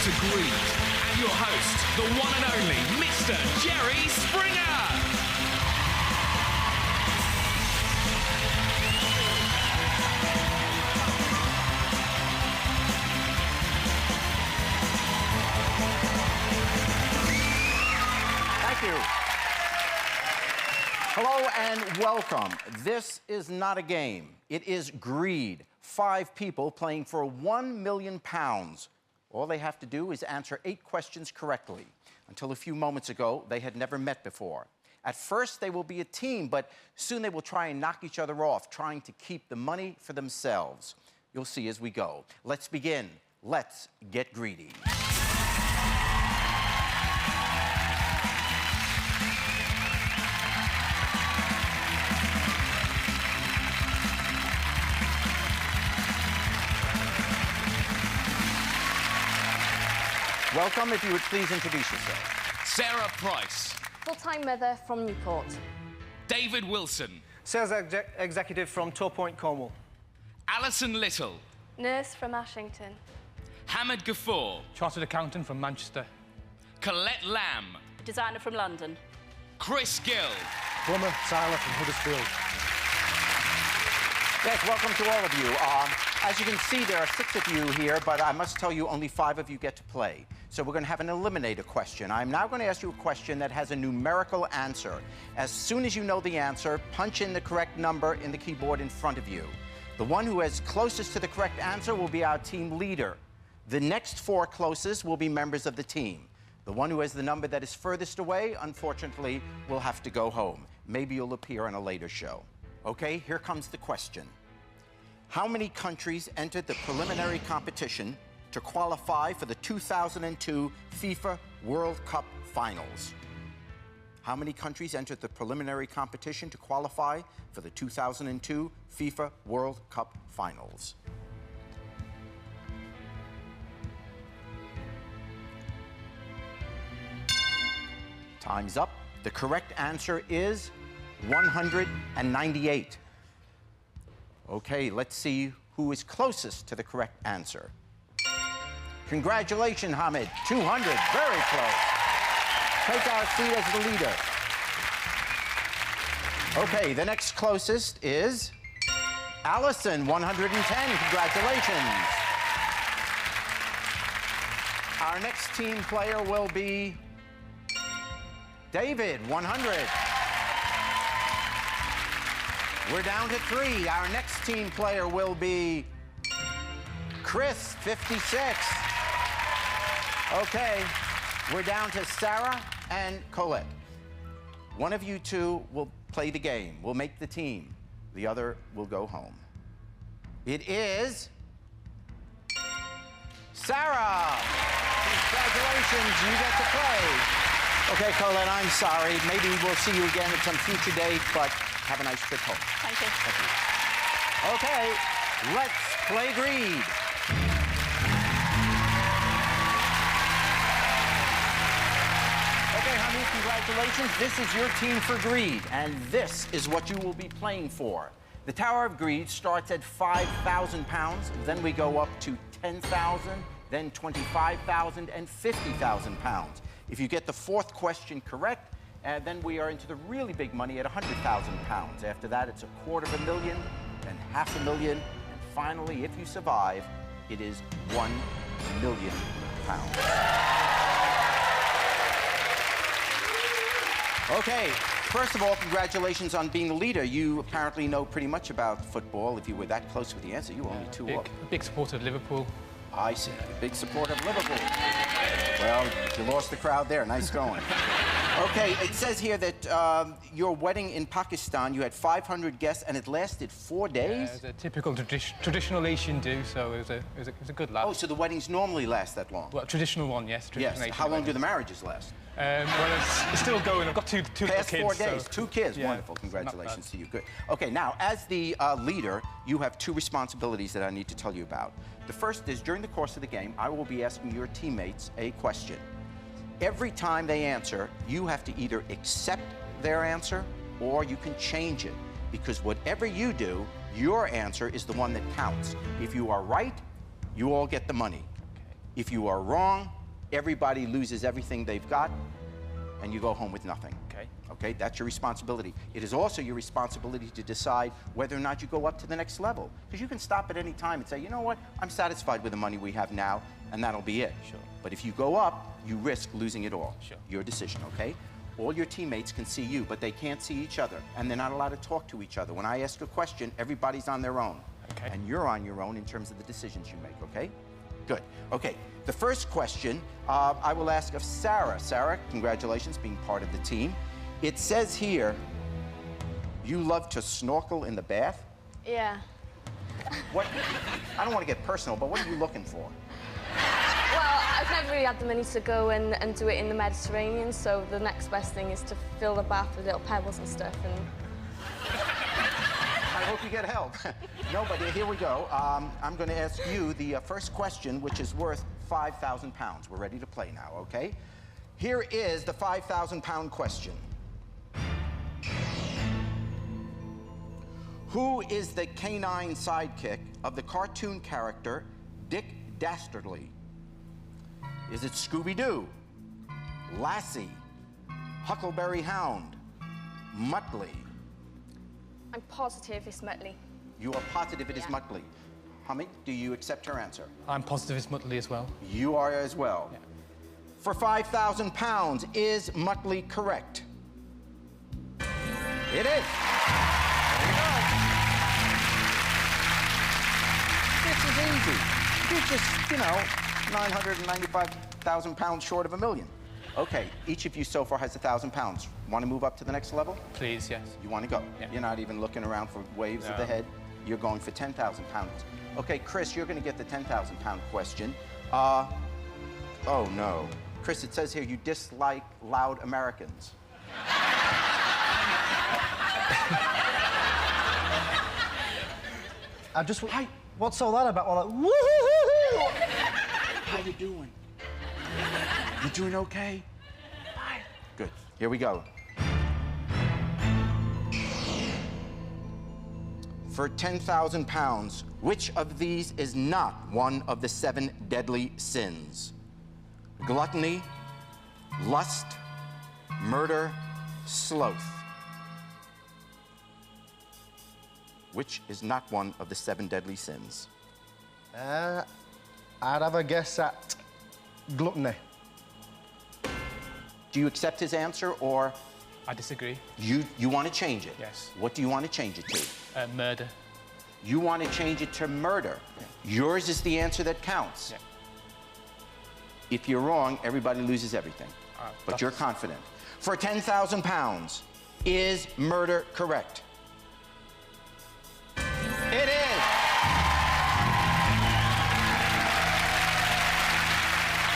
to Greed, and your host, the one and only Mr. Jerry Springer. Thank you. Hello and welcome. This is not a game. It is Greed. 5 people playing for £1 million. All they have to do is answer 8 questions correctly. Until a few moments ago, they had never met before. At first, they will be a team, but soon they will try and knock each other off, trying to keep the money for themselves. You'll see as we go. Let's begin. Let's get greedy. Welcome. If you would please introduce yourself. Sarah Price. Full-time mother from Newport. David Wilson. Sales executive from Tor Point, Cornwall. Alison Little. Nurse from Ashington. Hamid Ghafoor. Chartered accountant from Manchester. Colette Lamb. Designer from London. Chris Gill. Plumber, Tyler from Huddersfield. Yes, welcome to all of you. As you can see, there are 6 of you here, but I must tell you only 5 of you get to play. So we're going to have an eliminator question. I'm now going to ask you a question that has a numerical answer. As soon as you know the answer, punch in the correct number in the keyboard in front of you. The one who is closest to the correct answer will be our team leader. The next 4 closest will be members of the team. The one who has the number that is furthest away, unfortunately, will have to go home. Maybe you'll appear on a later show. Okay, here comes the question. How many countries entered the preliminary competition to qualify for the 2002 FIFA World Cup Finals? How many countries entered the preliminary competition to qualify for the 2002 FIFA World Cup Finals? Time's up. The correct answer is 198. Okay, let's see who is closest to the correct answer. Congratulations, Hamid. 200, very close. Take our seat as the leader. Okay, the next closest is Alison, 110. Congratulations. Our next team player will be David, 100. We're down to 3. Our next team player will be Chris, 56. Okay, we're down to Sarah and Colette. One of you 2 will play the game, will make the team. The other will go home. It is Sarah. Congratulations, you get to play. Okay, Colette, I'm sorry. Maybe we'll see you again at some future date, but have a nice trip home. Thank you. Okay, let's play Greed. Okay, honey, congratulations. This is your team for Greed, and this is what you will be playing for. The Tower of Greed starts at £5,000, then we go up to £10,000, then £25,000, and £50,000. If you get the 4th question correct, then we are into the really big money at £100,000. After that, it's $250,000, then $500,000, and finally, if you survive, it is £1 million. Okay, first of all, congratulations on being the leader. You apparently know pretty much about football. If you were that close with the answer, you were only 2 up. Big supporter of Liverpool. I see. A big supporter of Liverpool. Well, you lost the crowd there. Nice going. Okay, it says here that your wedding in Pakistan, you had 500 guests, and it lasted 4 days? Yeah, it was a typical traditional Asian do, so it was a good laugh. Oh, so the weddings normally last that long? Well, traditional one, yes. Yes. How long do the marriages last? Well, it's still going. I've got two Past kids. 4 days. So. 2 kids. Yeah, wonderful. Congratulations to you. Good. Okay, now, as the leader, you have 2 responsibilities that I need to tell you about. The first is, during the course of the game, I will be asking your teammates a question. Every time they answer, you have to either accept their answer or you can change it. Because whatever you do, your answer is the one that counts. If you are right, you all get the money. If you are wrong, Everybody loses everything they've got, and you go home with nothing. Okay. Okay, that's your responsibility. It is also your responsibility to decide whether or not you go up to the next level. Because you can stop at any time and say, you know what, I'm satisfied with the money we have now, and that'll be it. Sure. But if you go up, you risk losing it all. Sure. Your decision, okay? All your teammates can see you, but they can't see each other, and they're not allowed to talk to each other. When I ask a question, everybody's on their own. Okay. And you're on your own in terms of the decisions you make, okay? Good. Okay, the first question I will ask of Sarah. Sarah, congratulations being part of the team. It says here, you love to snorkel in the bath? Yeah. What? I don't want to get personal, but what are you looking for? Well, I've never really had the money to go and do it in the Mediterranean, so the next best thing is to fill the bath with little pebbles and stuff. And I hope you get help. No, but here we go. I'm going to ask you the first question, which is worth 5,000 pounds. We're ready to play now, okay? Here is the 5,000-pound question. Who is the canine sidekick of the cartoon character Dick Dastardly? Is it Scooby-Doo, Lassie, Huckleberry Hound, Muttley? I'm positive it's Muttley. You are positive it is Yeah. Muttley. Hamid, do you accept her answer? I'm positive it's Muttley as well. You are as well. Yeah. For 5,000 pounds, is Muttley correct? It is. There you go. This is easy. You're just, 995,000 pounds short of $1 million. Okay, each of you so far has 1,000 pounds. Want to move up to the next level? Please, yes. You want to go? Yeah. You're not even looking around for waves of the No. head. You're going for 10,000 pounds. Okay, Chris, you're going to get the 10,000 pound question. Oh no. Chris, it says here you dislike loud Americans. I just... What's all that about? All that, woo-hoo-hoo-hoo! How you doing? You doing okay? Good. Here we go. For 10,000 pounds, which of these is not one of the 7 deadly sins? Gluttony, lust, murder, sloth. Which is not one of the 7 deadly sins? I'd have a guess at gluttony. Do you accept his answer, or I disagree. you want to change it? Yes. What do you want to change it to? Murder. You want to change it to murder. Yours is the answer that counts. Yeah. If you're wrong, everybody loses everything. But you're confident. For 10,000 pounds, is murder correct? It is.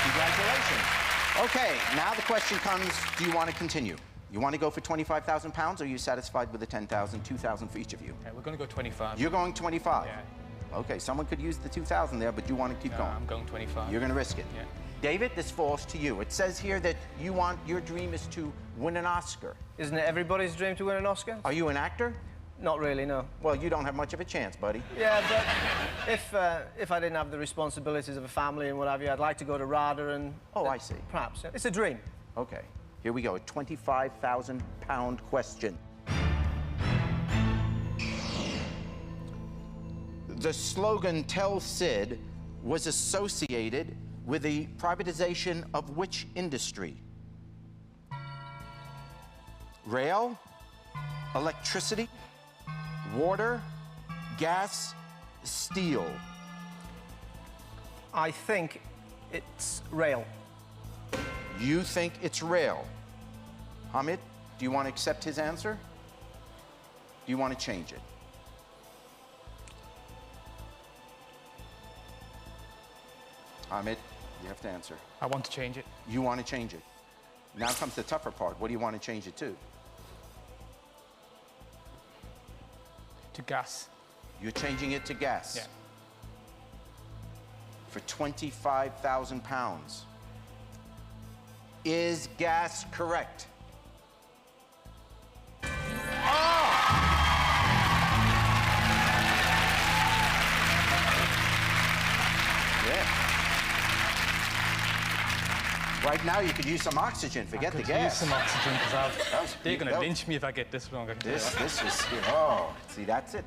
Congratulations. Okay, now the question comes, do you want to continue? You want to go for 25,000 pounds, or are you satisfied with the 10,000, 2,000 for each of you? Yeah, we're going to go 25. You're going 25? Yeah. Okay, someone could use the 2,000 there, but you want to keep No, going. I'm going 25. You're going to risk it. Yeah. David, this falls to you. It says here that your dream is to win an Oscar. Isn't it everybody's dream to win an Oscar? Are you an actor? Not really, no. Well, you don't have much of a chance, buddy. Yeah, but if I didn't have the responsibilities of a family and what have you, I'd like to go to RADA and... Oh, I see. Perhaps. Yeah. It's a dream. Okay, here we go. A 25,000 pound question. The slogan, "Tell Sid," was associated with the privatization of which industry? Rail, electricity, water, gas, steel. I think it's rail. You think it's rail. Hamid, do you want to accept his answer? Do you want to change it? Hamid, you have to answer. I want to change it. You want to change it. Now comes the tougher part. What do you want to change it to? To gas. You're changing it to gas. Yeah. For 25,000 pounds. Is gas correct? Yeah. Right now, you could use some oxygen. Forget the gas. Use some oxygen because they're going to that- lynch me if I get this wrong. I can tell you that. This is, oh, see, that's it.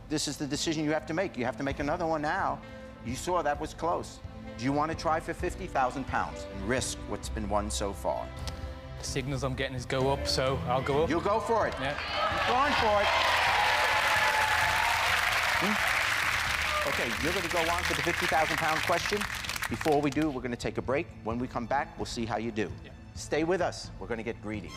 This is the decision you have to make. You have to make another one now. You saw that was close. Do you want to try for 50,000 pounds and risk what's been won so far? The signals I'm getting is go up, so I'll go up. You'll go for it. Yeah. You're going for it. Okay, you're going to go on for the 50,000 pound question. Before we do, we're going to take a break. When we come back, we'll see how you do. Yeah. Stay with us. We're going to get greedy.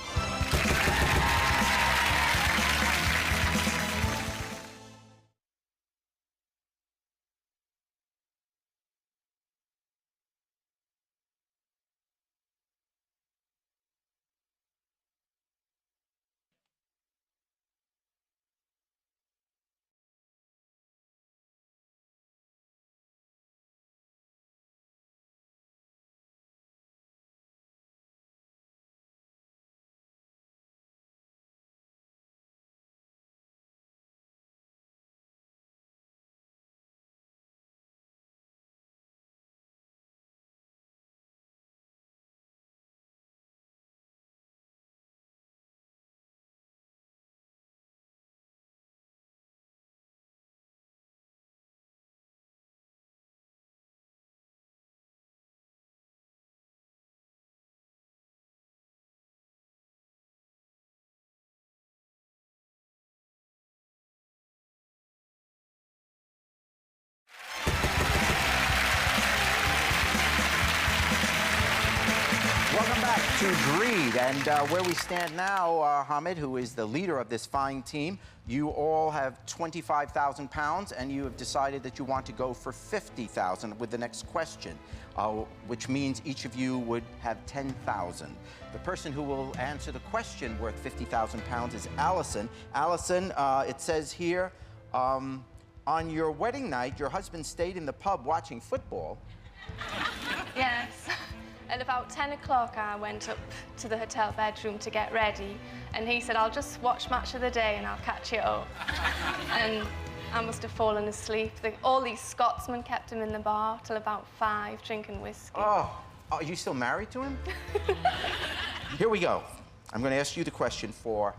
Welcome back to Greed, and where we stand now, Hamid, who is the leader of this fine team, you all have 25,000 pounds, and you have decided that you want to go for 50,000 with the next question, which means each of you would have 10,000. The person who will answer the question worth 50,000 pounds is Allison. Allison, it says here, on your wedding night, your husband stayed in the pub watching football. Yes. At about 10 o'clock, I went up to the hotel bedroom to get ready, and he said, I'll just watch Match of the Day and I'll catch it up. And I must have fallen asleep. All these Scotsmen kept him in the bar till about 5, drinking whiskey. Oh, are you still married to him? Here we go. I'm going to ask you the question for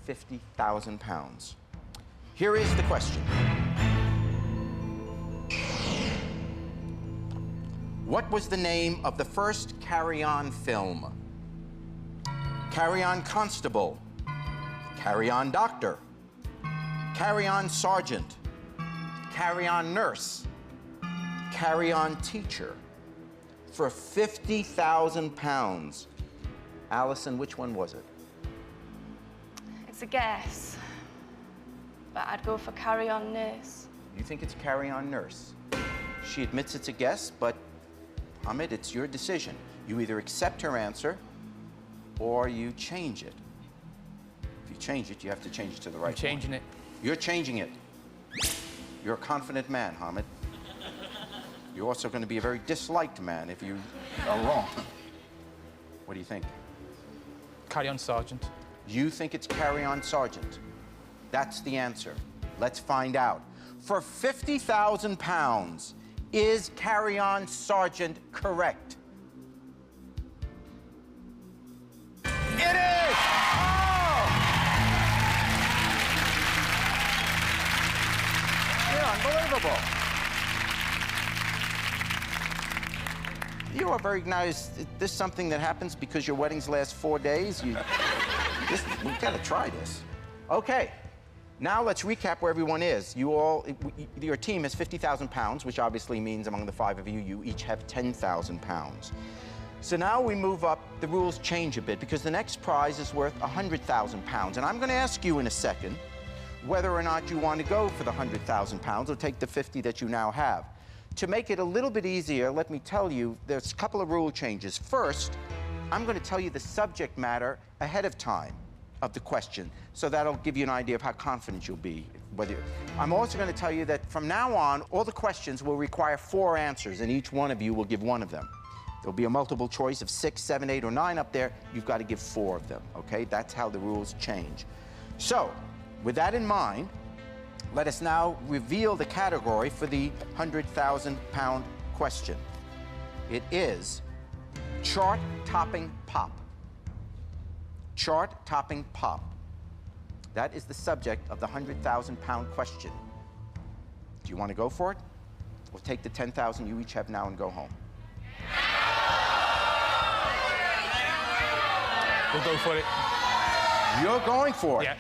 50,000 pounds. Here is the question. What was the name of the first Carry On film? Carry On Constable, Carry On Doctor, Carry On Sergeant, Carry On Nurse, Carry On Teacher. For 50,000 pounds. Allison, which one was it? It's a guess, but I'd go for Carry On Nurse. You think it's Carry On Nurse? She admits it's a guess, but Hamid, it's your decision. You either accept her answer or you change it. If you change it, you have to change it to the right one. Changing it. You're changing it. You're a confident man, Hamid. You're also going to be a very disliked man if you are wrong. What do you think? Carry On Sergeant. You think it's Carry On Sergeant. That's the answer. Let's find out. For 50,000 pounds, is Carry On Sergeant correct? It is! Oh! You're unbelievable. You are very nice. Is this something that happens because your weddings last 4 days? We gotta try this. Okay. Now let's recap where everyone is. Your team has 50,000 pounds, which obviously means among the 5 of you, you each have 10,000 pounds. So now we move up, the rules change a bit because the next prize is worth 100,000 pounds. And I'm gonna ask you in a second whether or not you want to go for the 100,000 pounds or take the 50 that you now have. To make it a little bit easier, let me tell you, there's a couple of rule changes. First, I'm gonna tell you the subject matter ahead of time of the question, so that'll give you an idea of how confident you'll be. I'm also going to tell you that from now on, all the questions will require 4 answers, and each one of you will give 1 of them. There'll be a multiple choice of 6, 7, 8, or 9 up there. You've got to give 4 of them, okay? That's how the rules change. So, with that in mind, let us now reveal the category for the 100,000 pound question. It is Chart-topping pop. Chart-topping pop. That is the subject of the 100,000-pound question. Do you want to go for it? We'll take the 10,000 you each have now and go home. We'll go for it. You're going for it? Yeah.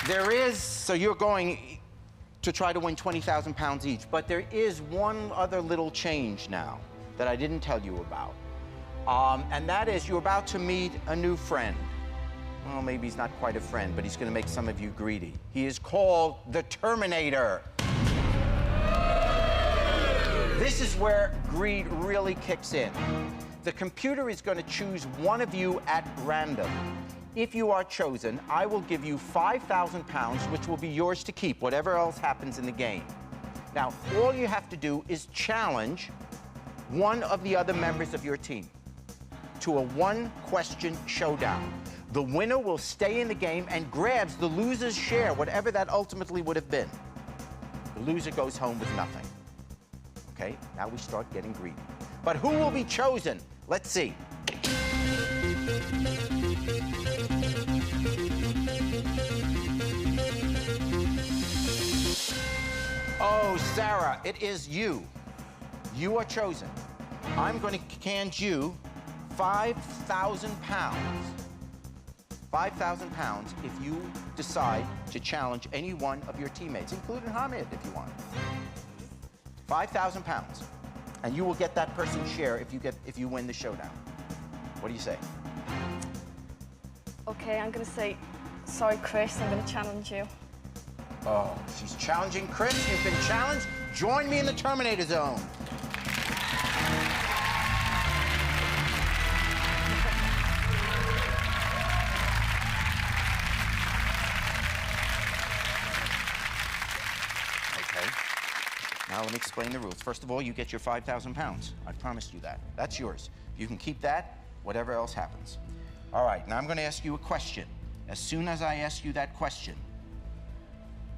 There is, so you're going to try to win 20,000 pounds each, but there is one other little change now that I didn't tell you about. And that is you're about to meet a new friend. Well, maybe he's not quite a friend, but he's going to make some of you greedy. He is called the Terminator. This is where greed really kicks in. The computer is going to choose one of you at random. If you are chosen, I will give you 5,000 pounds, which will be yours to keep, whatever else happens in the game. Now, all you have to do is challenge one of the other members of your team to a one-question showdown. The winner will stay in the game and grabs the loser's share, whatever that ultimately would have been. The loser goes home with nothing. Okay, now we start getting greedy. But who will be chosen? Let's see. Oh, Sarah, it is you. You are chosen. I'm going to hand you 5,000 pounds. 5,000 pounds if you decide to challenge any one of your teammates, including Hamid if you want. 5,000 pounds. And you will get that person's share if you win the showdown. What do you say? Okay, I'm going to say, sorry, Chris, I'm going to challenge you. Oh, she's challenging Chris. You've been challenged. Join me in the Terminator Zone. Okay. Now let me explain the rules. First of all, you get your 5,000 pounds. I promised you that. That's yours. You can keep that, whatever else happens. All right, now I'm going to ask you a question. As soon as I ask you that question,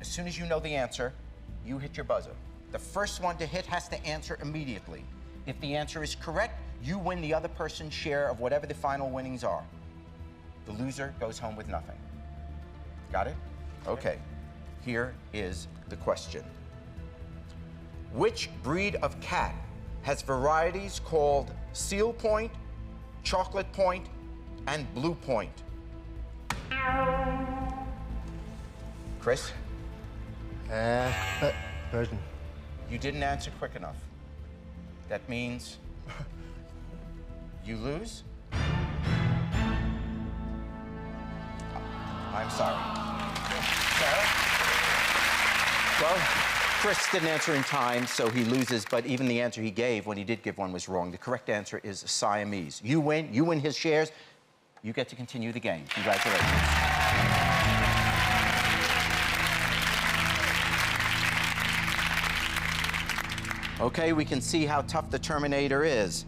as soon as you know the answer, you hit your buzzer. The first one to hit has to answer immediately. If the answer is correct, you win the other person's share of whatever the final winnings are. The loser goes home with nothing. Got it? Okay. Here is the question. Which breed of cat has varieties called Seal Point, Chocolate Point, and Blue Point? Chris? Persian. You didn't answer quick enough. That means you lose? I'm sorry. Sarah? Well, Chris didn't answer in time, so he loses, but even the answer he gave, when he did give one, was wrong. The correct answer is Siamese. You win his shares, you get to continue the game. Congratulations. Okay, we can see how tough the Terminator is.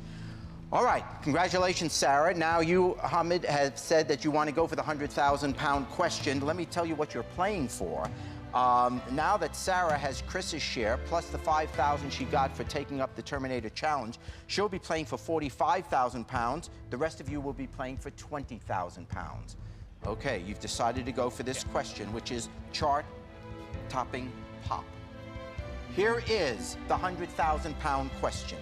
All right, congratulations, Sarah. Now you, Hamid, have said that you want to go for the 100,000-pound question. Let me tell you what you're playing for. Now that Sarah has Chris's share, plus the 5,000 she got for taking up the Terminator challenge, she'll be playing for 45,000 pounds. The rest of you will be playing for 20,000 pounds. Okay, you've decided to go for this question, which is chart-topping pop. Here is the 100,000-pound question.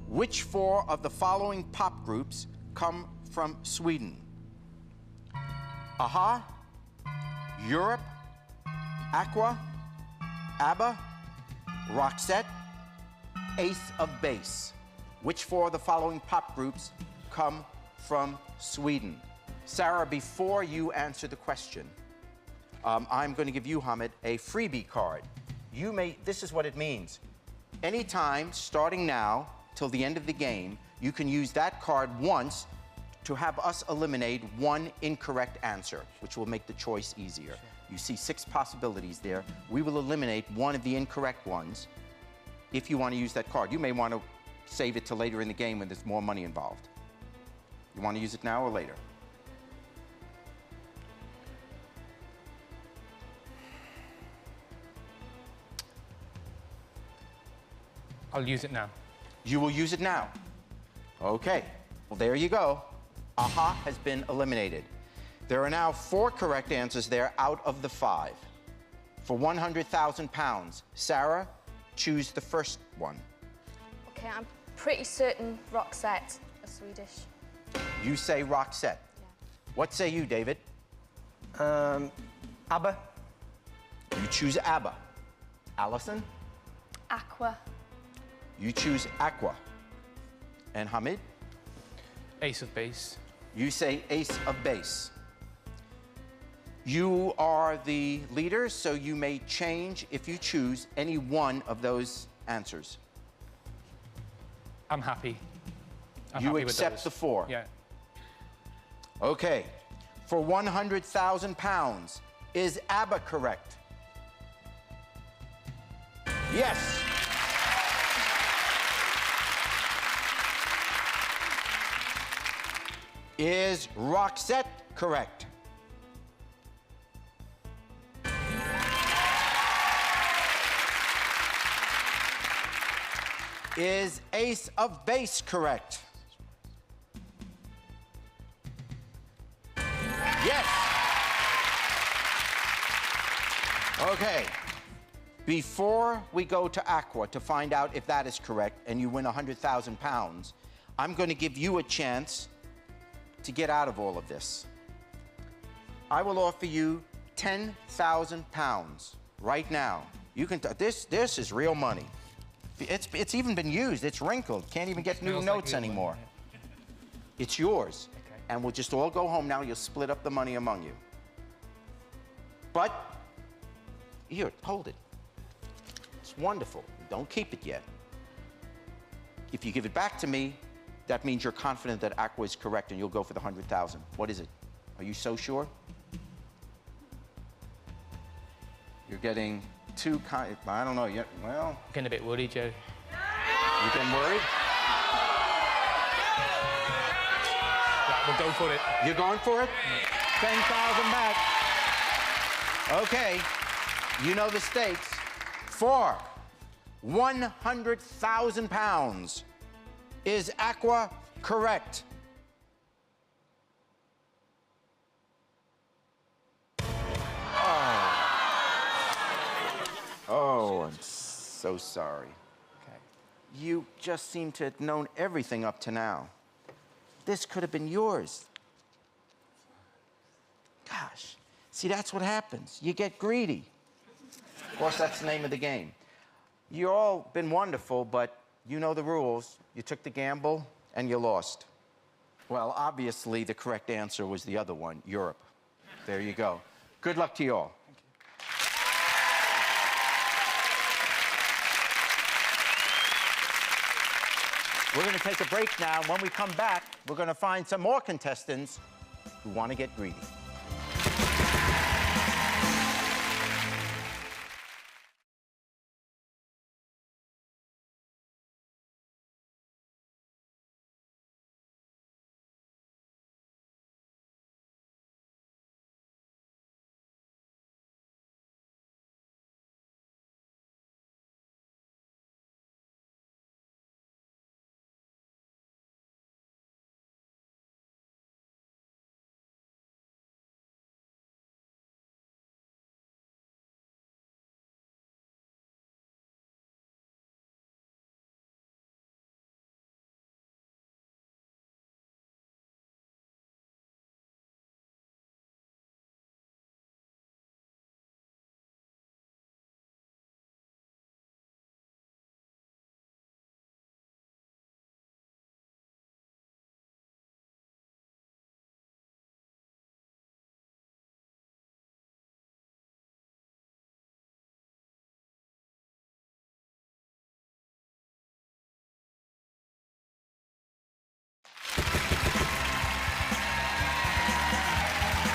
Which four of the following pop groups come from Sweden? Aha, Europe, Aqua, ABBA, Roxette, Ace of Base. Which four of the following pop groups come from Sweden? Sarah, before you answer the question, I'm going to give you, Hamid, a freebie card. This is what it means. Anytime, starting now, till the end of the game, you can use that card once to have us eliminate one incorrect answer, which will make the choice easier. You see 6 possibilities there. We will eliminate one of the incorrect ones if you want to use that card. You may want to save it till later in the game when there's more money involved. You want to use it now or later? I'll use it now. You will use it now. Okay, well, there you go. AHA has been eliminated. There are now 4 correct answers there out of the 5. For 100,000 pounds, Sarah, choose the first one. Okay, I'm pretty certain Roxette are Swedish. You say Roxette. Yeah. What say you, David? ABBA. You choose ABBA. Alison? Aqua. You choose Aqua. And Hamid? Ace of base. You say Ace of Base. You are the leader, so you may change if you choose any one of those answers. I'm happy. I'm You happy with accept those. the 4. Yeah. Okay. For 100,000 pounds, is ABBA correct? Yes. Is Roxette correct? Is Ace of Base correct? Yes. Okay. Before we go to Aqua to find out if that is correct and you win 100,000 pounds, I'm going to give you a chance to get out of all of this. I will offer you 10,000 pounds right now. You can. This is real money. It's even been used. It's wrinkled. Can't even get new Smells notes like new anymore. money, It's yours. Okay. And we'll just all go home now. You'll split up the money among you. But here, hold it. It's wonderful. Don't keep it yet. If you give it back to me, that means you're confident that Aqua is correct and you'll go for the 100,000. What is it? Are you so sure? You're getting too kind. I don't know yet. Well, I'm getting a bit worried, Jerry. you getting worried? Right, we'll go for it. You're going for it? 10,000 back. Okay. You know the stakes. For 100,000 pounds, is Aqua correct? Oh, I'm so sorry. Okay. You just seem to have known everything up to now. This could have been yours. Gosh. See, that's what happens. You get greedy. Of course, that's the name of the game. You've all been wonderful, but you know the rules. You took the gamble, and you lost. Well, obviously, the correct answer was the other one, Europe. There you go. Good luck to you all. We're going to take a break now. When we come back, we're going to find some more contestants who want to get greedy.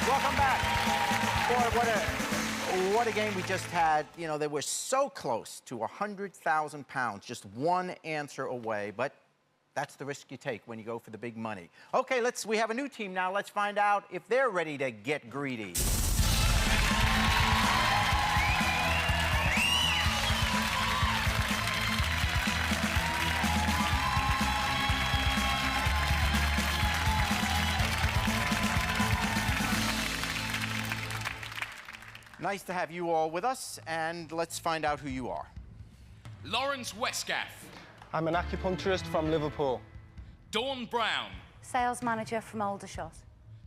Welcome back. Boy, what a game we just had. You know, they were so close to 100,000 pounds, just one answer away, but that's the risk you take when you go for the big money. Okay, we have a new team now. Let's find out if they're ready to get greedy. Nice to have you all with us, and let's find out who you are. Lawrence Westgaff. I'm an acupuncturist from Liverpool. Dawn Brown. Sales manager from Aldershot.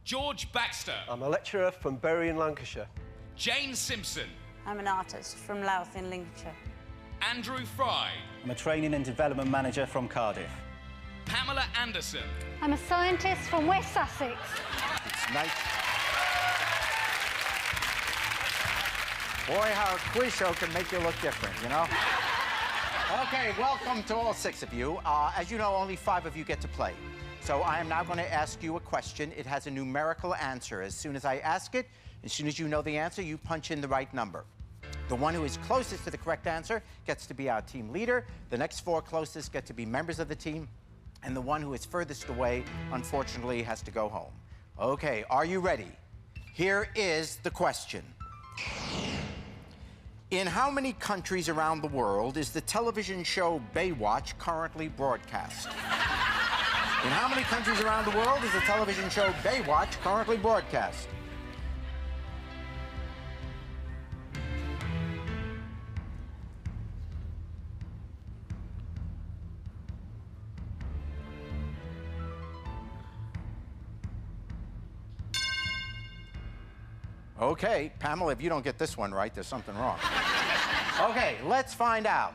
George Baxter. I'm a lecturer from Bury in Lancashire. Jane Simpson. I'm an artist from Louth in Lincolnshire. Andrew Fry. I'm a training and development manager from Cardiff. Pamela Anderson. I'm a scientist from West Sussex. It's nice. Boy, how a quiz show can make you look different, you know? Okay, welcome to all 6 of you. As you know, only 5 of you get to play. So I am now going to ask you a question. It has a numerical answer. As soon as I ask it, as soon as you know the answer, you punch in the right number. The one who is closest to the correct answer gets to be our team leader. The next 4 closest get to be members of the team. And the one who is furthest away, unfortunately, has to go home. Okay, are you ready? Here is the question. In how many countries around the world is the television show Baywatch currently broadcast? In how many countries around the world is the television show Baywatch currently broadcast? Okay, Pamela, if you don't get this one right, there's something wrong. Okay, let's find out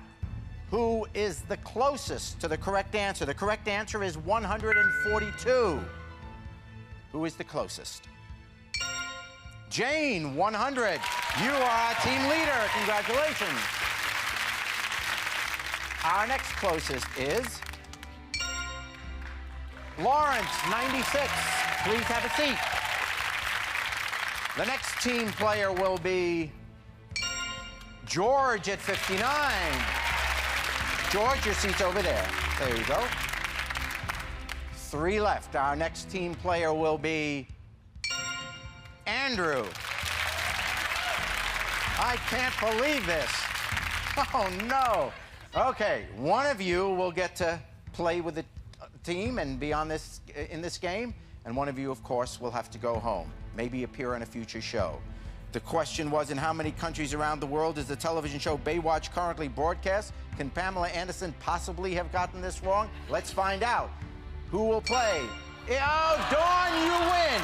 who is the closest to the correct answer. The correct answer is 142. Who is the closest? Jane, 100. You are our team leader. Congratulations. Our next closest is Lawrence, 96. Please have a seat. The next team player will be George at 59. George, your seat's over there. There you go. 3 left. Our next team player will be Andrew. I can't believe this. Oh, no. Okay, one of you will get to play with the team and be on in this game, and one of you, of course, will have to go home. Maybe appear on a future show. The question was, in how many countries around the world is the television show Baywatch currently broadcast? Can Pamela Anderson possibly have gotten this wrong? Let's find out. Who will play? Oh, Dawn, you win.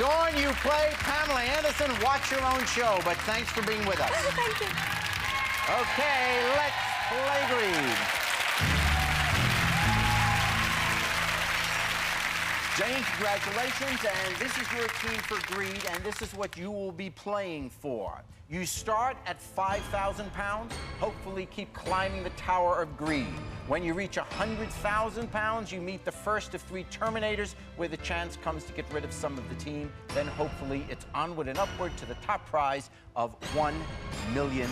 Dawn, you play. Pamela Anderson, watch your own show, but thanks for being with us. Oh, thank you. Okay, let's play Greed. Jane, congratulations, and this is your team for Greed, and this is what you will be playing for. You start at 5,000 pounds, hopefully keep climbing the Tower of Greed. When you reach 100,000 pounds, you meet the first of 3 Terminators, where the chance comes to get rid of some of the team. Then hopefully it's onward and upward to the top prize of £1 million.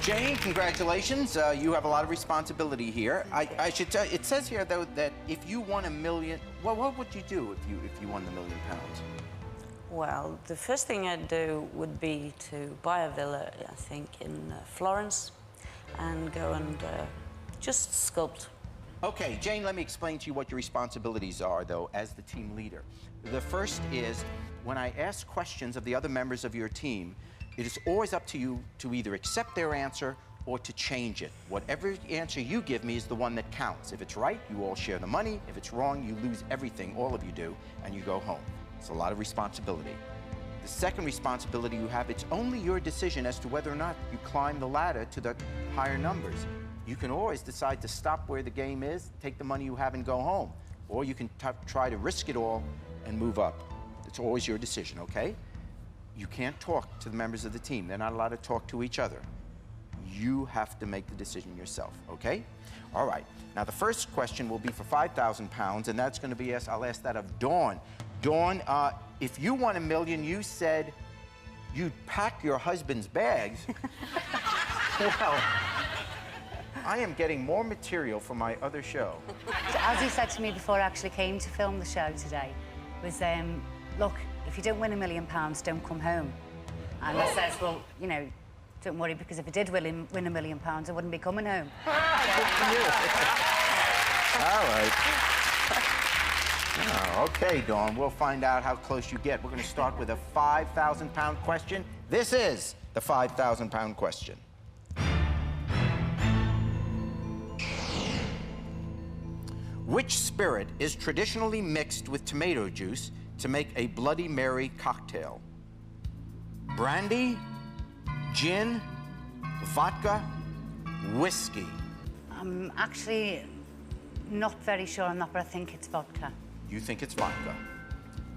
Jane, congratulations. You have a lot of responsibility here. I should tell you, it says here, though, that if you won £1 million, well, what would you do if you won the £1 million? Well, the first thing I'd do would be to buy a villa, I think, in Florence, and go and just sculpt. Okay, Jane, let me explain to you what your responsibilities are, though, as the team leader. The first is, when I ask questions of the other members of your team, it is always up to you to either accept their answer or to change it. Whatever answer you give me is the one that counts. If it's right, you all share the money. If it's wrong, you lose everything, all of you do, and you go home. It's a lot of responsibility. The second responsibility you have, it's only your decision as to whether or not you climb the ladder to the higher numbers. You can always decide to stop where the game is, take the money you have and go home. Or you can try to risk it all and move up. It's always your decision, okay? You can't talk to the members of the team. They're not allowed to talk to each other. You have to make the decision yourself, okay? All right. Now, the first question will be for 5,000 pounds, and that's going to be I'll ask that of Dawn. Dawn, if you won $1 million, you said you'd pack your husband's bags. Well, I am getting more material for my other show. As he said to me before I actually came to film the show today, was, look, if you don't win £1 million, don't come home. And I says, well, you know, don't worry, because if I did win £1 million, I wouldn't be coming home. All right. Oh, okay, Dawn, we'll find out how close you get. We're going to start with a 5,000-pound question. This is the 5,000-pound question. Which spirit is traditionally mixed with tomato juice to make a Bloody Mary cocktail? Brandy, gin, vodka, whiskey. I'm actually not very sure on that, but I think it's vodka. You think it's vodka.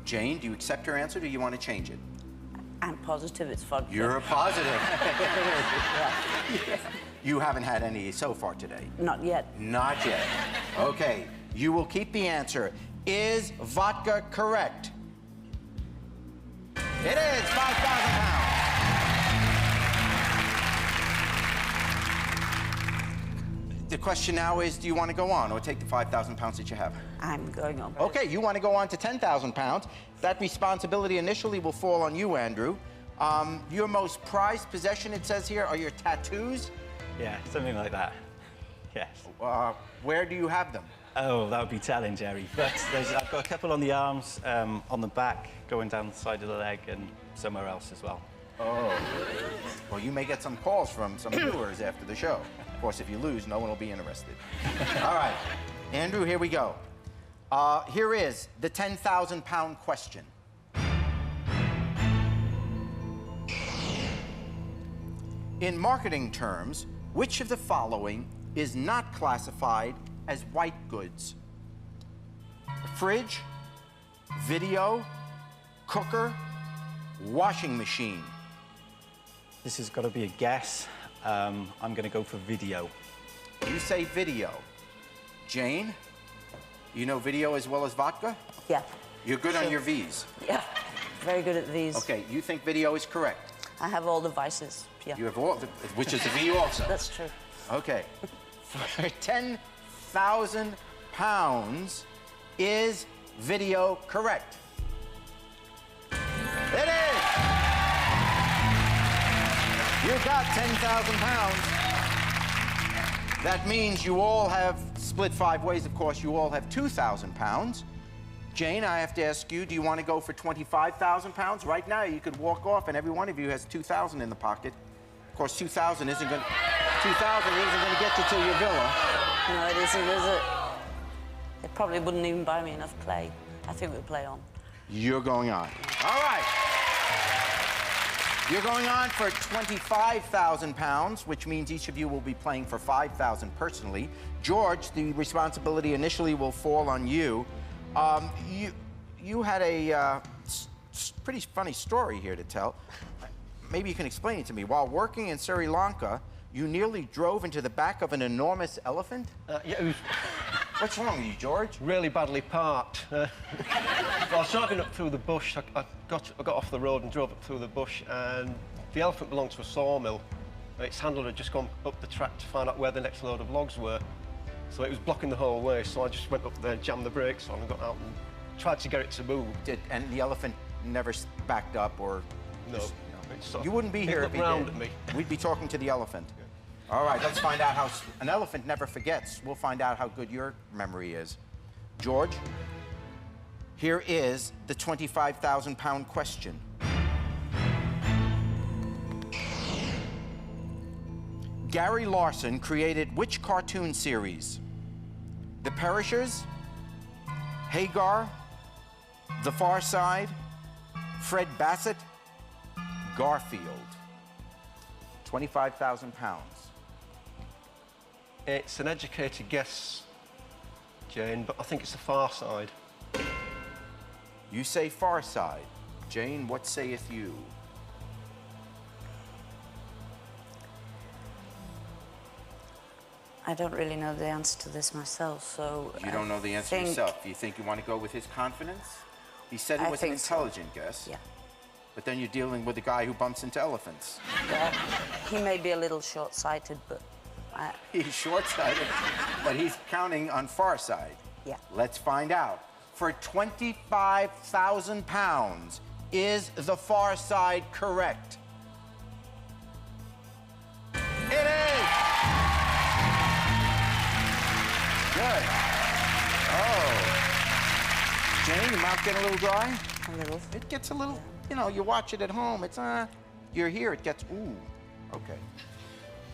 Jane, do you accept your answer, or do you want to change it? I'm positive it's vodka. You're positive. You haven't had any so far today? Not yet. Not yet. Okay, you will keep the answer. Is vodka correct? It is 5,000 pounds. The question now is, do you want to go on or take the 5,000 pounds that you have? I'm going on. Okay, you want to go on to 10,000 pounds. That responsibility initially will fall on you, Andrew. Your most prized possession, it says here, are your tattoos. Yeah, something like that. Yes. Where do you have them? Oh, that would be telling, Jerry. But I've got a couple on the arms, on the back, going down the side of the leg, and somewhere else as well. Oh. Well, you may get some calls from some viewers after the show. Of course, if you lose, no one will be interested. All right. Andrew, here we go. Here is the 10,000-pound question. In marketing terms, which of the following is not classified as white goods? Fridge, video, cooker, washing machine. This has got to be a guess. I'm going to go for video. You say video. Jane, you know video as well as vodka? Yeah. You're good on your V's. Yeah. Very good at these. Okay, you think video is correct? I have all the vices. Yeah. You have all, which is the V also. That's true. Okay. For 10,000 pounds, is video correct? It is! You got 10,000 pounds. That means you all have split 5 ways, of course. You all have 2,000 pounds. Jane, I have to ask you, do you want to go for 25,000 pounds? Right now, you could walk off, and every one of you has 2,000 in the pocket. Of course, 2,000 isn't going to get you to your villa. No, it isn't, is it? They probably wouldn't even buy me enough clay. I think we'll play on. You're going on. All right. You're going on for 25,000 pounds, which means each of you will be playing for 5,000 personally. George, the responsibility initially will fall on you. You had a pretty funny story here to tell. Maybe you can explain it to me. While working in Sri Lanka, you nearly drove into the back of an enormous elephant? Yeah, it was What's wrong with you, George? really badly parked. Well, I was driving up through the bush. I got off the road and drove up through the bush, and the elephant belonged to a sawmill. Its handler had just gone up the track to find out where the next load of logs were. So it was blocking the whole way, so I just went up there and jammed the brakes on and got out and tried to get it to move. And the elephant never backed up or... No. You wouldn't be here if he round did. at me. We'd be talking to the elephant. All right, let's find out how... An elephant never forgets. We'll find out how good your memory is. George, here is the 25,000-pound question. Gary Larson created which cartoon series? The Perishers, Hagar, The Far Side, Fred Bassett, Garfield. 25,000 pounds. It's an educated guess, Jane, but I think it's the Far Side. You say Far Side. Jane, what sayeth you? I don't really know the answer to this myself, so... You don't know the answer yourself. Do you think you want to go with his confidence? He said it was an intelligent guess. Yeah. But then you're dealing with a guy who bumps into elephants. Well, he may be a little short-sighted, but... He's short-sighted, but he's counting on Far Side. Yeah. Let's find out. For 25,000 pounds, is the Far Side correct? It is! Good. Oh. Jane, your mouth getting a little dry? A little. It gets a little, you know, you watch it at home, it's, you're here, it gets, ooh, okay.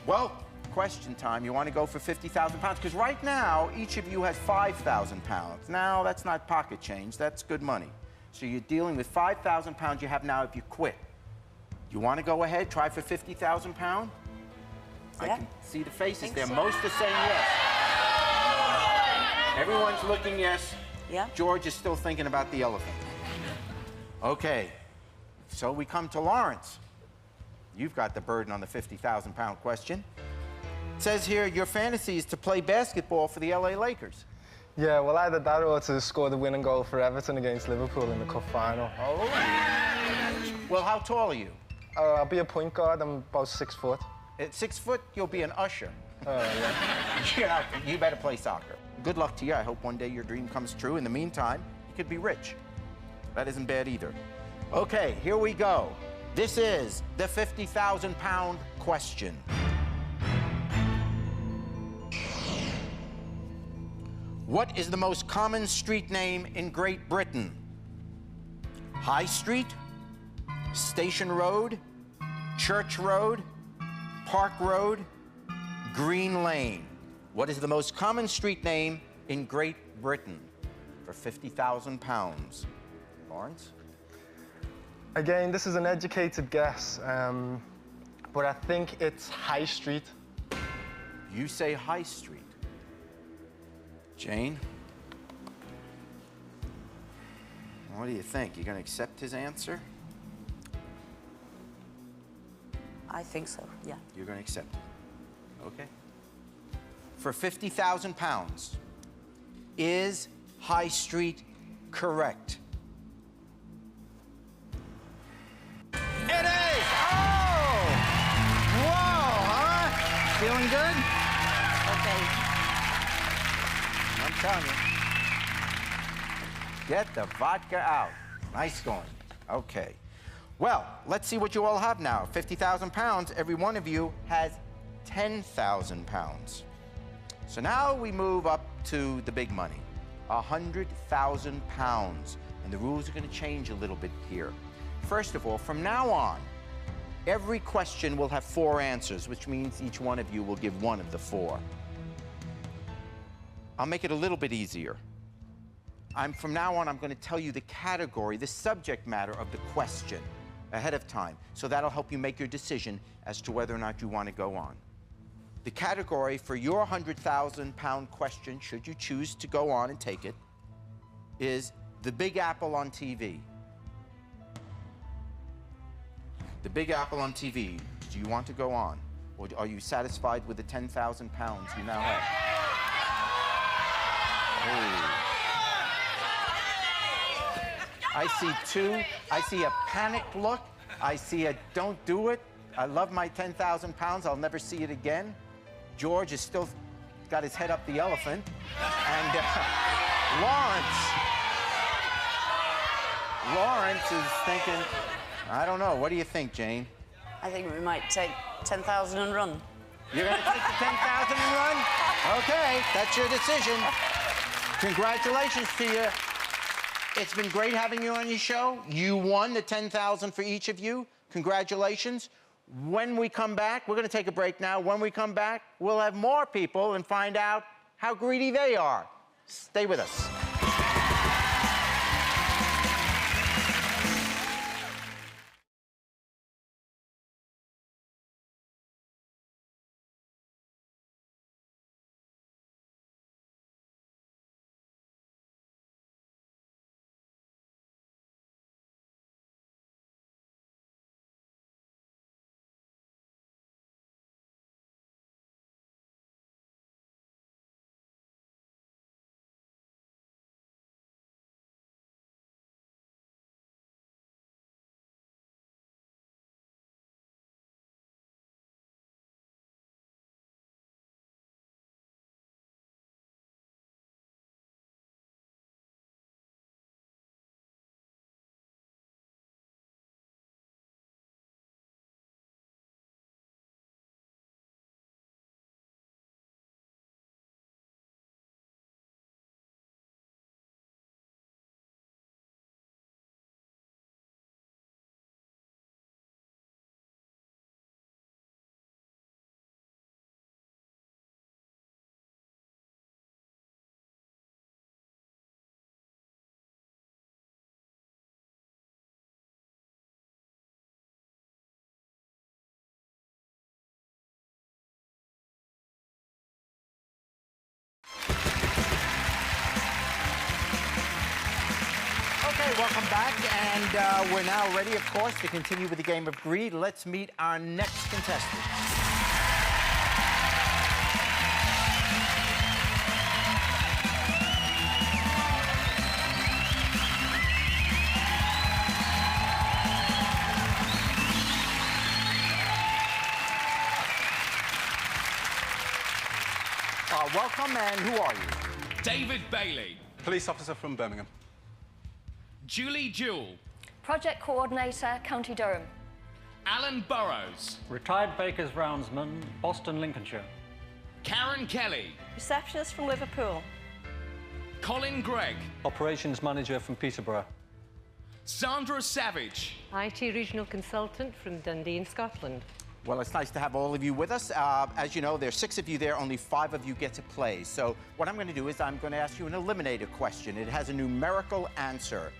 Well, question time. You want to go for 50,000 pounds? Because right now, each of you has 5,000 pounds. Now, that's not pocket change, that's good money. So you're dealing with 5,000 pounds you have now if you quit. You want to go ahead, try for 50,000 pounds? Yeah. I can see the faces. They're so. most are saying yes. Everyone's looking yes. Yeah. George is still thinking about the elephant. Okay, so we come to Lawrence. You've got the burden on the 50,000 pound question. It says here, your fantasy is to play basketball for the LA Lakers. Yeah, well, either that or to score the winning goal for Everton against Liverpool in the cup final. Oh. Well, how tall are you? I'll be a point guard. I'm about 6 foot. At 6 foot, you'll be an usher. Oh, yeah. Yeah, you better play soccer. Good luck to you. I hope one day your dream comes true. In the meantime, you could be rich. That isn't bad either. Okay, here we go. This is the 50,000 pound question. What is the most common street name in Great Britain? High Street, Station Road, Church Road, Park Road, Green Lane. What is the most common street name in Great Britain for 50,000 pounds? Lawrence? Again, this is an educated guess, but I think it's High Street. You say High Street. Jane? What do you think? You gonna accept his answer? I think so, yeah. You're gonna accept it. Okay. For 50,000 pounds, is High Street correct? It is! Oh! Whoa, huh? Feeling good? Okay. I'm telling you. Get the vodka out. Nice going. Okay. Well, let's see what you all have now. 50,000 pounds, every one of you has 10,000 pounds. So now we move up to the big money, 100,000 pounds. And the rules are going to change a little bit here. First of all, from now on, every question will have 4 answers, which means each one of you will give one of the 4. I'll make it a little bit easier. From now on, I'm going to tell you the category, the subject matter of the question ahead of time. So that'll help you make your decision as to whether or not you want to go on. The category for your 100,000 pound question, should you choose to go on and take it, is the Big Apple on TV. The Big Apple on TV. Do you want to go on? Or are you satisfied with the 10,000 pounds you now have? Oh. I see 2. I see a panicked look. I see a don't do it. I love my 10,000 pounds. I'll never see it again. George is still got his head up the elephant. And Lawrence is thinking, I don't know. What do you think, Jane? I think we might take 10,000 and run. You're going to take the 10,000 and run? Okay, that's your decision. Congratulations to you. It's been great having you on your show. You won the 10,000 for each of you. Congratulations. When we come back, we're going to take a break now. When we come back, we'll have more people and find out how greedy they are. Stay with us. Okay, welcome back. And we're now ready, of course, to continue with the game of greed. Let's meet our next contestant. Welcome, and who are you? David Bailey. Police officer from Birmingham. Julie Jewell. Project Coordinator, County Durham. Alan Burrows. Retired baker's roundsman, Boston, Lincolnshire. Karen Kelly. Receptionist from Liverpool. Colin Gregg. Operations manager from Peterborough. Sandra Savage. IT Regional Consultant from Dundee in Scotland. Well, it's nice to have all of you with us. As you know, there's 6 of you there, only 5 of you get to play. So what I'm going to do is I'm going to ask you an eliminator question. It has a numerical answer.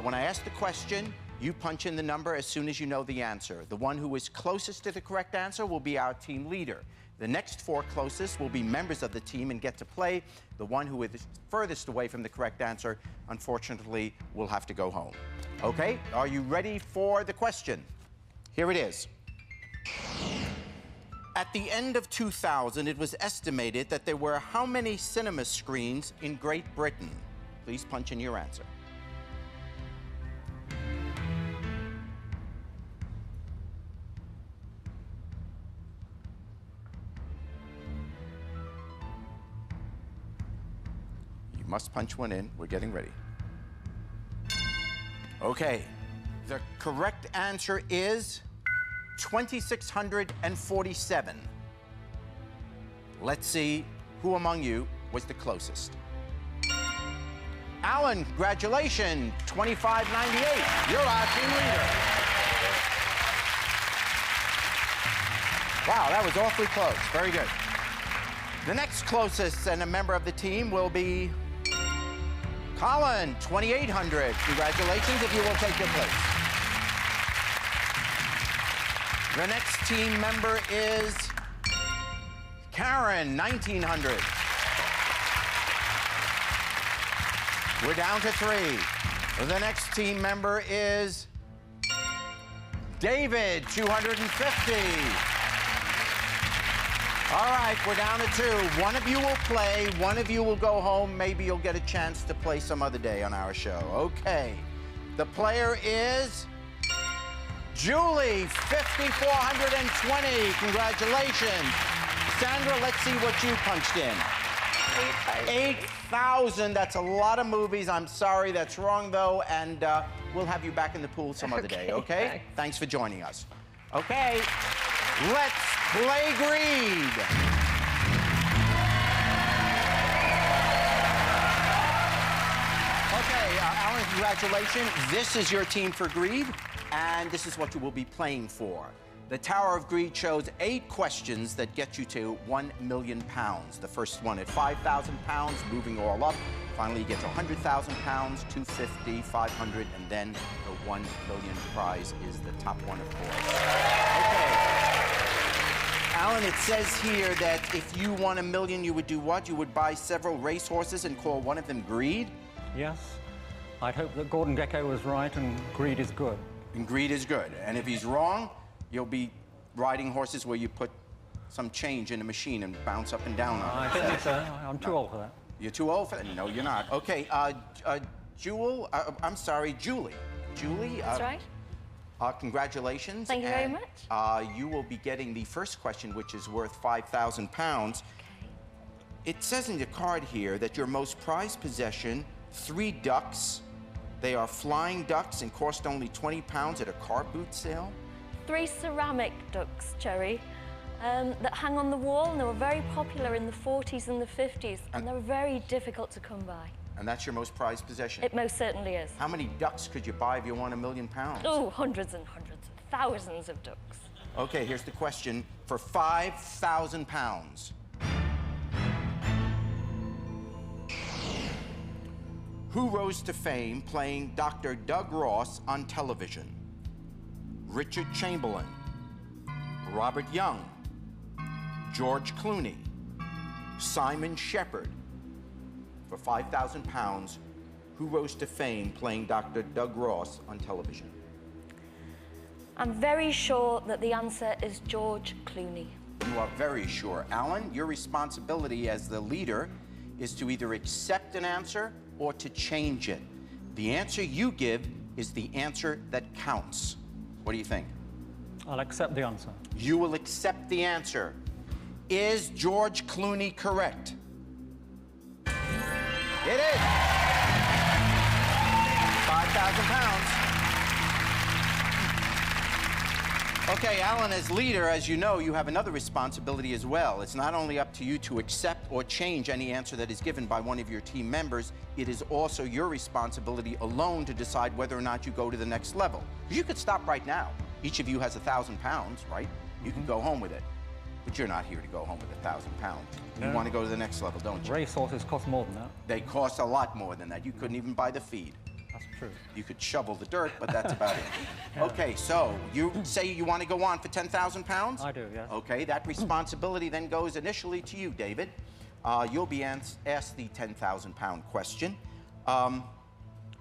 When I ask the question, you punch in the number as soon as you know the answer. The one who is closest to the correct answer will be our team leader. The next 4 closest will be members of the team and get to play. The one who is furthest away from the correct answer, unfortunately, will have to go home. Okay, are you ready for the question? Here it is. At the end of 2000, it was estimated that there were how many cinema screens in Great Britain? Please punch in your answer. You must punch one in. We're getting ready. Okay. The correct answer is 2,647. Let's see who among you was the closest. Alan, congratulations, 2,598. You're our team leader. Wow, that was awfully close. Very good. The next closest and a member of the team will be Colin, 2,800. Congratulations if you will take your place. The next team member is Karen, 1,900. We're down to 3. The next team member is David, 250. All right, we're down to 2. One of you will play, one of you will go home. Maybe you'll get a chance to play some other day on our show. Okay. The player is Julie, 5,420. Congratulations. Sandra, let's see what you punched in. 8,000. That's a lot of movies. I'm sorry, that's wrong, though. And we'll have you back in the pool some other day, okay? Thanks for joining us. Okay, let's play greed. Okay, Alan, congratulations. This is your team for greed. And this is what you will be playing for. The Tower of Greed shows 8 questions that get you to £1 million. The first one at £5,000, moving all up. Finally, you get to £100,000, $250, $500, and then the $1 million prize is the top one, of course. Okay. Alan, it says here that if you won $1 million, you would do what? You would buy several racehorses and call one of them Greed? Yes. I'd hope that Gordon Gekko was right and greed is good. And greed is good. And if he's wrong, you'll be riding horses where you put some change in a machine and bounce up and down on it. I think so. I'm too old for that. You're too old for that? No, you're not. Okay, Julie. Julie? That's right. Congratulations. Thank you very much. You will be getting the first question, which is worth £5,000. Okay. It says in the card here that your most prized possession, 3 ducks. They are flying ducks and cost only £20 at a car boot sale. 3 ceramic ducks, Jerry, that hang on the wall, and they were very popular in the 40s and the 50s, and they were very difficult to come by. And that's your most prized possession? It most certainly is. How many ducks could you buy if you won £1 million? Oh, hundreds and hundreds, thousands of ducks. Okay, here's the question for £5,000. Who rose to fame playing Dr. Doug Ross on television? Richard Chamberlain, Robert Young, George Clooney, Simon Shepard. For £5,000, who rose to fame playing Dr. Doug Ross on television? I'm very sure that the answer is George Clooney. You are very sure. Alan, your responsibility as the leader is to either accept an answer or to change it. The answer you give is the answer that counts. What do you think? I'll accept the answer. You will accept the answer. Is George Clooney correct? It is. 5,000 pounds. Okay, Alan, as leader, as you know, you have another responsibility as well. It's not only up to you to accept or change any answer that is given by one of your team members, it is also your responsibility alone to decide whether or not you go to the next level. You could stop right now. Each of you has 1,000 pounds, right? You could go home with it. But you're not here to go home with 1,000 pounds. You want to go to the next level, don't you? Racehorses cost more than that. They cost a lot more than that. You couldn't even buy the feed. That's true. You could shovel the dirt, but that's about it. Okay, so you say you want to go on for 10,000 pounds? I do, yes. Okay, that responsibility then goes initially to you, David. You'll be asked the 10,000 pound question.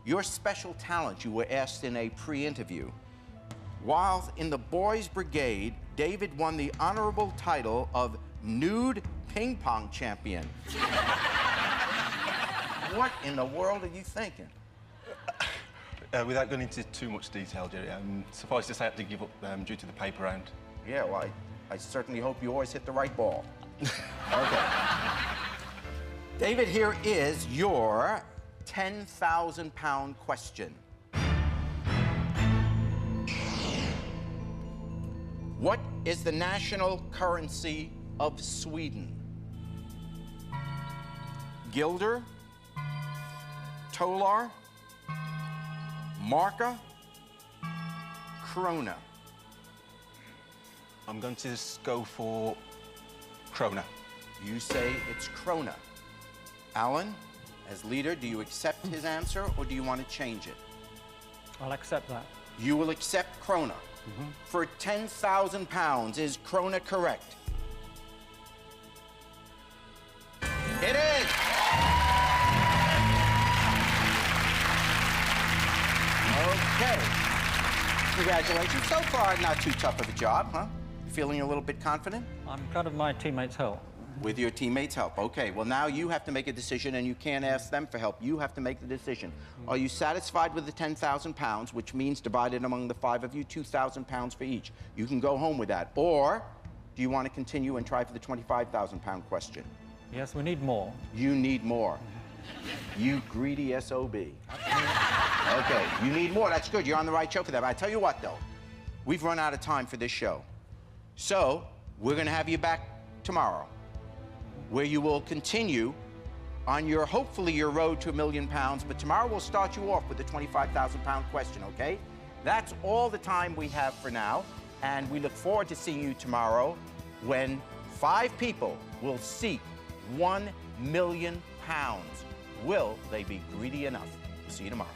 Your special talent, you were asked in a pre-interview. While in the boys' brigade, David won the honorable title of nude ping pong champion. What in the world are you thinking? Without going into too much detail, Jerry, suffice to say I had to give up due to the paper round. Yeah, well, I certainly hope you always hit the right ball. Okay. David, here is your 10,000 pound question. What is the national currency of Sweden? Guilder, Tolar, Marka, Krona. I'm going to just go for Krona. You say it's Krona. Alan, as leader, do you accept his answer or do you want to change it? I'll accept that. You will accept Krona. For 10,000 pounds, is Krona correct? It is! Okay. Congratulations. So far, not too tough of a job, huh? Feeling a little bit confident? I'm glad of my teammates' help. With your teammates' help. Okay, well, now you have to make a decision, and you can't ask them for help. You have to make the decision. Are you satisfied with the 10,000 pounds, which means divided among the 5 of you, 2,000 pounds for each? You can go home with that. Or do you want to continue and try for the 25,000 pound question? Yes, we need more. You need more. You greedy SOB. Okay, you need more. That's good. You're on the right show for that. But I tell you what, though, we've run out of time for this show. So we're going to have you back tomorrow, where you will continue on your, hopefully, your road to £1 million. But tomorrow we'll start you off with the 25,000 pound question, okay? That's all the time we have for now. And we look forward to seeing you tomorrow when 5 people will seek £1 million. Will they be greedy enough? See you tomorrow.